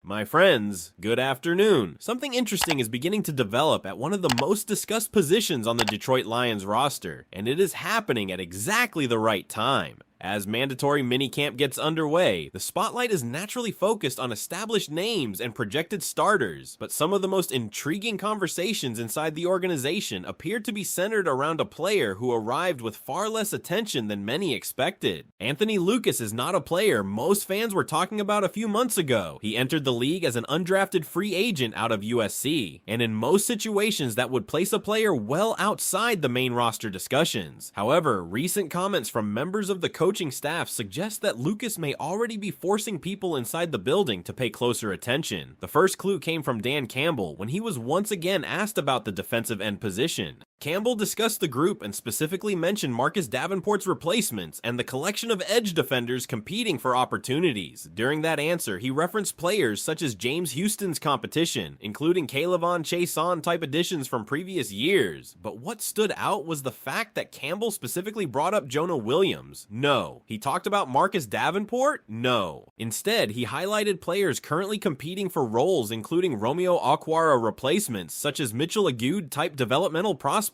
My friends, good afternoon. Something interesting is beginning to develop at one of the most discussed positions on the Detroit Lions roster, and it is happening at exactly the right time. As mandatory minicamp gets underway, the spotlight is naturally focused on established names and projected starters, but some of the most intriguing conversations inside the organization appear to be centered around a player who arrived with far less attention than many expected. Anthony Lucas is not a player most fans were talking about a few months ago. He entered the league as an undrafted free agent out of USC, and in most situations that would place a player well outside the main roster discussions. However, recent comments from members of the coaching staff suggest that Lucas may already be forcing people inside the building to pay closer attention. The first clue came from Dan Campbell when he was once again asked about the defensive end position. Campbell discussed the group and specifically mentioned Marcus Davenport's replacements and the collection of edge defenders competing for opportunities. During that answer, he referenced players such as James Houston's competition, including K'Lavon Chaisson type additions from previous years. But what stood out was the fact that Campbell specifically brought up Jonah Williams. No. He talked about Marcus Davenport? No. Instead, he highlighted players currently competing for roles including Romeo Okwara replacements such as Mitchell Agude type developmental prospects.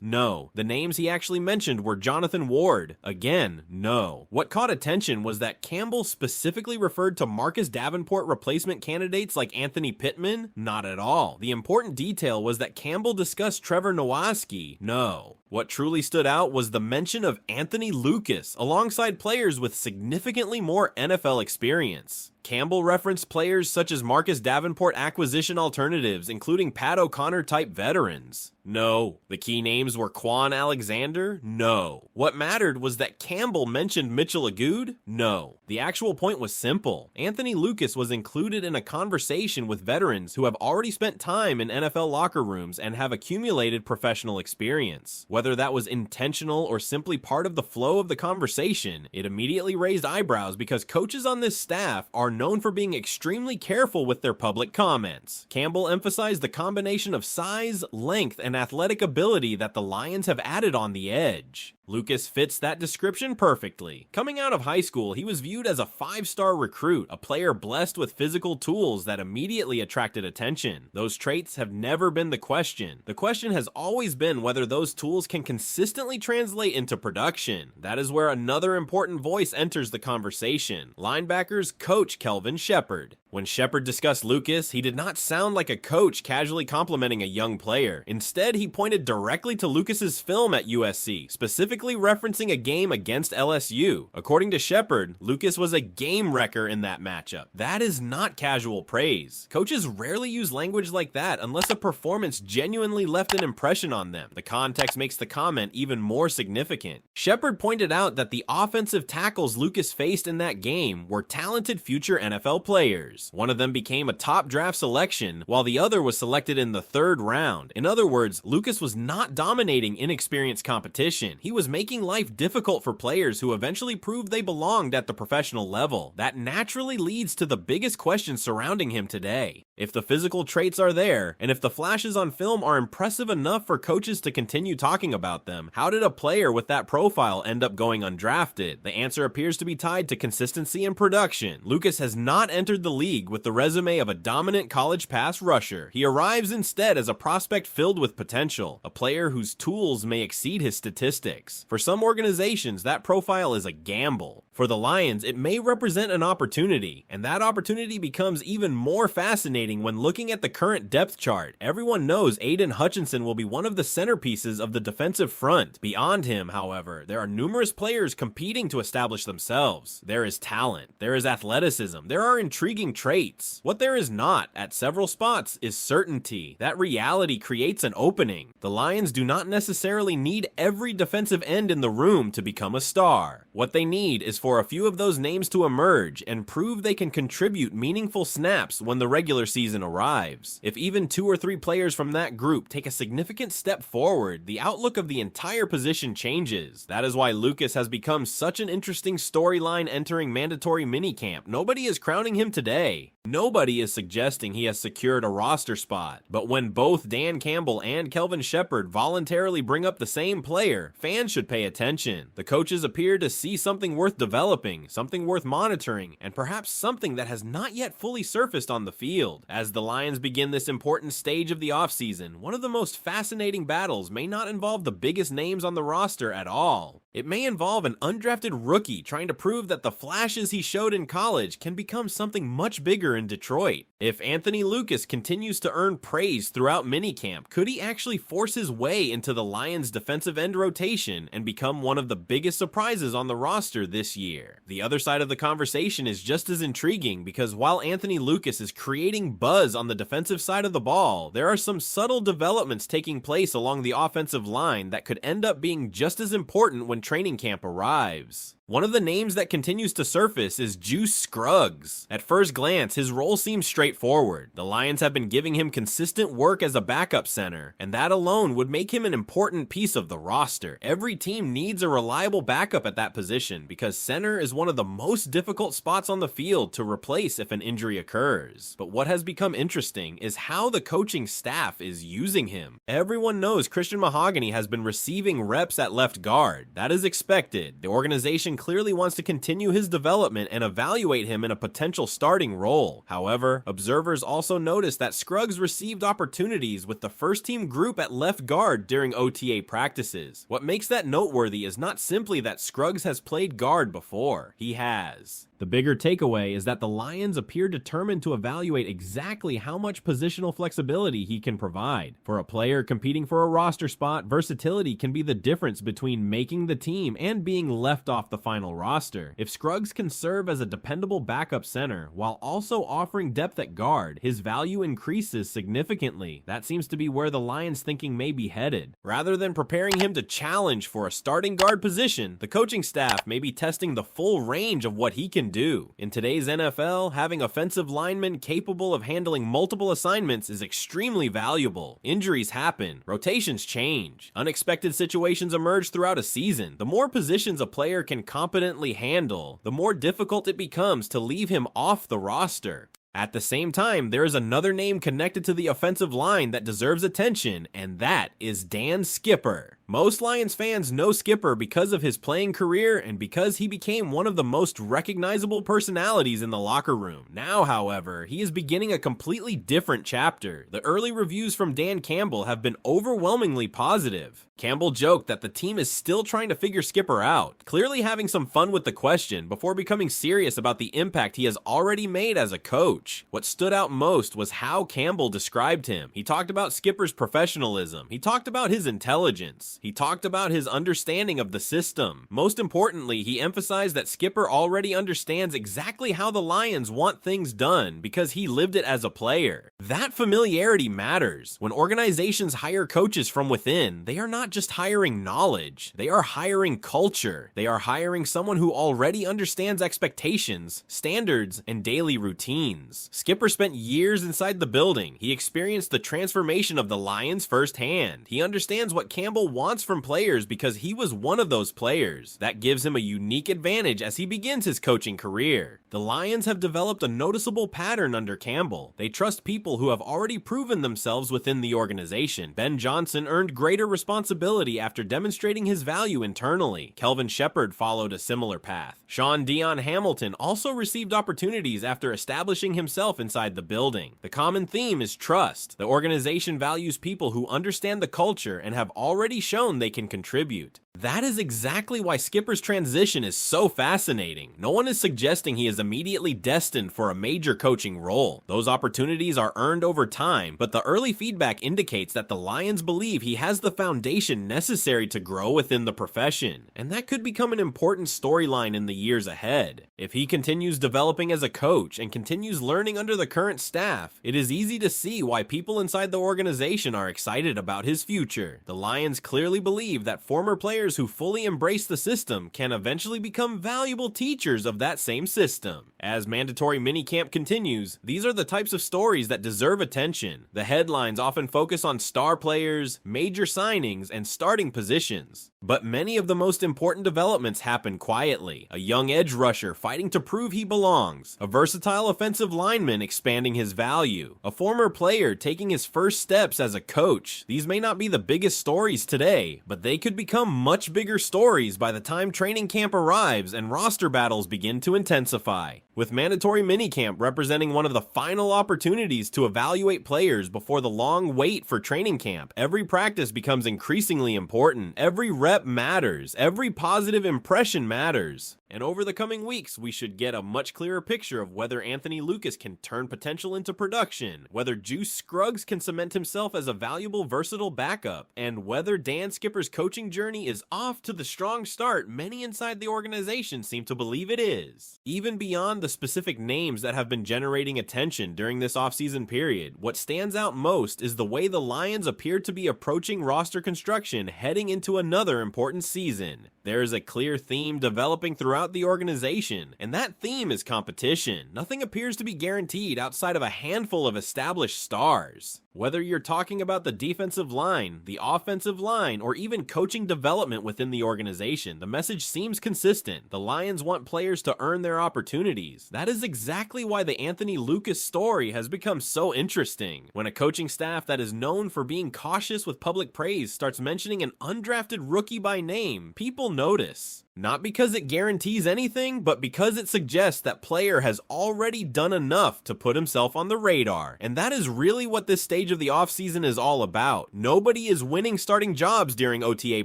No. The names he actually mentioned were Jonathan Ward. Again, no. What caught attention was that Campbell specifically referred to Marcus Davenport replacement candidates like Anthony Pittman? Not at all. The important detail was that Campbell discussed Trevor Nowaski. No. What truly stood out was the mention of Anthony Lucas alongside players with significantly more NFL experience. Campbell referenced players such as Marcus Davenport acquisition alternatives, including Pat O'Connor type veterans. No. The key names were Quan Alexander? No. What mattered was that Campbell mentioned Mitchell Agude? No. The actual point was simple. Anthony Lucas was included in a conversation with veterans who have already spent time in NFL locker rooms and have accumulated professional experience. Whether that was intentional or simply part of the flow of the conversation, it immediately raised eyebrows because coaches on this staff are known for being extremely careful with their public comments. Campbell emphasized the combination of size, length, and athletic ability that the Lions have added on the edge. Lucas fits that description perfectly. Coming out of high school, he was viewed as a 5-star recruit, a player blessed with physical tools that immediately attracted attention. Those traits have never been the question. The question has always been whether those tools can consistently translate into production. That is where another important voice enters the conversation: linebackers coach Kelvin Sheppard. When Sheppard discussed Lucas, he did not sound like a coach casually complimenting a young player. Instead, he pointed directly to Lucas's film at USC, specifically referencing a game against LSU. According to Sheppard, Lucas was a game wrecker in that matchup. That is not casual praise. Coaches rarely use language like that unless a performance genuinely left an impression on them. The context makes the comment even more significant. Sheppard pointed out that the offensive tackles Lucas faced in that game were talented future NFL players. One of them became a top draft selection, while the other was selected in the 3rd round. In other words, Lucas was not dominating inexperienced competition. He was making life difficult for players who eventually proved they belonged at the professional level. That naturally leads to the biggest question surrounding him today. If the physical traits are there, and if the flashes on film are impressive enough for coaches to continue talking about them, how did a player with that profile end up going undrafted? The answer appears to be tied to consistency and production. Lucas has not entered the league with the resume of a dominant college pass rusher. He arrives instead as a prospect filled with potential, a player whose tools may exceed his statistics. For some organizations, that profile is a gamble. For the Lions, it may represent an opportunity, and that opportunity becomes even more fascinating when looking at the current depth chart. Everyone knows Aiden Hutchinson will be one of the centerpieces of the defensive front. Beyond him, however, there are numerous players competing to establish themselves. There is talent, there is athleticism, there are intriguing traits. What there is not, at several spots, is certainty. That reality creates an opening. The Lions do not necessarily need every defensive end in the room to become a star. What they need is for a few of those names to emerge and prove they can contribute meaningful snaps when the regular season arrives. If even 2 or 3 players from that group take a significant step forward, the outlook of the entire position changes. That is why Lucas has become such an interesting storyline entering mandatory minicamp. Nobody is crowning him today. Nobody is suggesting he has secured a roster spot, but when both Dan Campbell and Kelvin Sheppard voluntarily bring up the same player, fans should pay attention. The coaches appear to see something worth developing developing, something worth monitoring, and perhaps something that has not yet fully surfaced on the field. As the Lions begin this important stage of the offseason, one of the most fascinating battles may not involve the biggest names on the roster at all. It may involve an undrafted rookie trying to prove that the flashes he showed in college can become something much bigger in Detroit. If Anthony Lucas continues to earn praise throughout minicamp, could he actually force his way into the Lions' defensive end rotation and become one of the biggest surprises on the roster this year? The other side of the conversation is just as intriguing because while Anthony Lucas is creating buzz on the defensive side of the ball, there are some subtle developments taking place along the offensive line that could end up being just as important when training camp arrives. One of the names that continues to surface is Juice Scruggs. At first glance, his role seems straightforward. The Lions have been giving him consistent work as a backup center, and that alone would make him an important piece of the roster. Every team needs a reliable backup at that position because center is one of the most difficult spots on the field to replace if an injury occurs. But what has become interesting is how the coaching staff is using him. Everyone knows Christian Mahogany has been receiving reps at left guard. That is expected. The organization clearly wants to continue his development and evaluate him in a potential starting role. However, observers also noticed that Scruggs received opportunities with the first team group at left guard during OTA practices. What makes that noteworthy is not simply that Scruggs has played guard before. He has. The bigger takeaway is that the Lions appear determined to evaluate exactly how much positional flexibility he can provide. For a player competing for a roster spot, versatility can be the difference between making the team and being left off the final roster. If Scruggs can serve as a dependable backup center while also offering depth at guard, his value increases significantly. That seems to be where the Lions' thinking may be headed. Rather than preparing him to challenge for a starting guard position, the coaching staff may be testing the full range of what he can do. In today's NFL, having offensive linemen capable of handling multiple assignments is extremely valuable. Injuries happen, rotations change, unexpected situations emerge throughout a season. The more positions a player can competently handle, the more difficult it becomes to leave him off the roster. At the same time, there is another name connected to the offensive line that deserves attention, and that is Dan Skipper. Most Lions fans know Skipper because of his playing career and because he became one of the most recognizable personalities in the locker room. Now, however, he is beginning a completely different chapter. The early reviews from Dan Campbell have been overwhelmingly positive. Campbell joked that the team is still trying to figure Skipper out, clearly having some fun with the question before becoming serious about the impact he has already made as a coach. What stood out most was how Campbell described him. He talked about Skipper's professionalism. He talked about his intelligence. He talked about his understanding of the system. Most importantly, he emphasized that Skipper already understands exactly how the Lions want things done because he lived it as a player. That familiarity matters. When organizations hire coaches from within, they are not just hiring knowledge. They are hiring culture. They are hiring someone who already understands expectations, standards, and daily routines. Skipper spent years inside the building. He experienced the transformation of the Lions firsthand. He understands what Campbell wants from players because he was one of those players. That gives him a unique advantage as he begins his coaching career. The Lions have developed a noticeable pattern under Campbell. They trust people who have already proven themselves within the organization. Ben Johnson earned greater responsibility after demonstrating his value internally. Kelvin Shepard followed a similar path. Sean Dion Hamilton also received opportunities after establishing himself inside the building. The common theme is trust. The organization values people who understand the culture and have already shown they can contribute. That is exactly why Skipper's transition is so fascinating. No one is suggesting he is immediately destined for a major coaching role. Those opportunities are earned over time, but the early feedback indicates that the Lions believe he has the foundation necessary to grow within the profession, and that could become an important storyline in the years ahead. If he continues developing as a coach and continues learning under the current staff, it is easy to see why people inside the organization are excited about his future. The Lions clearly believe that former players who fully embrace the system can eventually become valuable teachers of that same system. As mandatory minicamp continues, these are the types of stories that deserve attention. The headlines often focus on star players, major signings, and starting positions. But many of the most important developments happen quietly. A young edge rusher fighting to prove he belongs, a versatile offensive lineman expanding his value, a former player taking his first steps as a coach. These may not be the biggest stories today, but they could become much bigger stories by the time training camp arrives and roster battles begin to intensify. With mandatory minicamp representing one of the final opportunities to evaluate players before the long wait for training camp, every practice becomes increasingly important. Every rep matters. Every positive impression matters. And over the coming weeks, we should get a much clearer picture of whether Anthony Lucas can turn potential into production, whether Juice Scruggs can cement himself as a valuable, versatile backup, and whether Dan Skipper's coaching journey is off to the strong start many inside the organization seem to believe it is. Even beyond the specific names that have been generating attention during this offseason period, what stands out most is the way the Lions appear to be approaching roster construction heading into another important season. There is a clear theme developing throughout the organization, and that theme is competition. Nothing appears to be guaranteed outside of a handful of established stars. Whether you're talking about the defensive line, the offensive line, or even coaching development within the organization, the message seems consistent. The Lions want players to earn their opportunities. That is exactly why the Anthony Lucas story has become so interesting. When a coaching staff that is known for being cautious with public praise starts mentioning an undrafted rookie by name, people notice. Not because it guarantees anything, but because it suggests that player has already done enough to put himself on the radar. And that is really what this stage of the offseason is all about. Nobody is winning starting jobs during OTA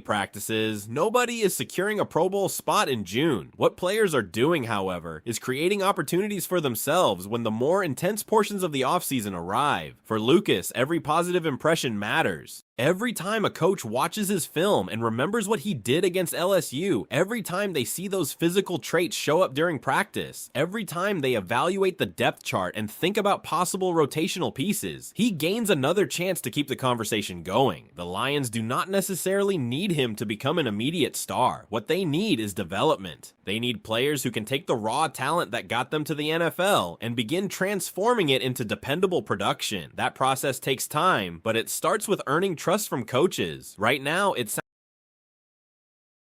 practices. Nobody is securing a Pro Bowl spot in June. What players are doing, however, is creating opportunities for themselves when the more intense portions of the offseason arrive. For Lucas, every positive impression matters. Every time a coach watches his film and remembers what he did against LSU, every time they see those physical traits show up during practice, every time they evaluate the depth chart and think about possible rotational pieces, he gains another chance to keep the conversation going. The Lions do not necessarily need him to become an immediate star. What they need is development. They need players who can take the raw talent that got them to the NFL and begin transforming it into dependable production. That process takes time, but it starts with earning trust from coaches. Right now, it sounds